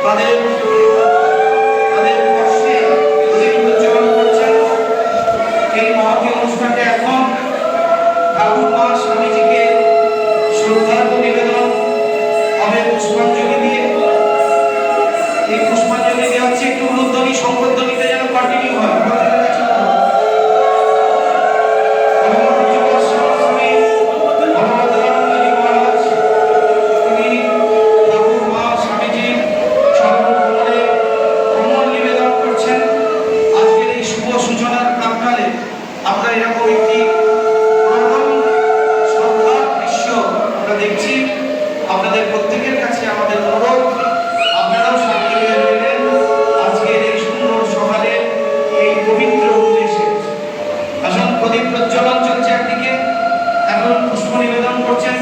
তাদের তাদের কষ্টে প্রদীপ প্রজ্বলন করছেন। এই মহতী অনুষ্ঠানটা এখন ঠাকুর মা স্বামীজিকে শ্রদ্ধার্ঘ নিবেদন হবে পুষ্পাঞ্জলি দিয়ে। এই পুষ্পাঞ্জলি দেওয়া হচ্ছে, একটু উলুধ্বনি শঙ্করধ্বনিতে যেন কন্টিনিউ হয়। আমরা এরকম একটি প্রথম শ্রদ্ধার দৃশ্য আমরা দেখছি। আপনাদের প্রত্যেকের কাছে আমাদের অনুরোধ, আপনারাও সাক্ষী হয়ে রইলেন আজকের এই সুন্দর সকালে এই পবিত্র উদ্দেশ্যে। আসুন, প্রদীপ প্রজ্বলন চলছে একদিকে, এখন পুষ্প নিবেদন করছেন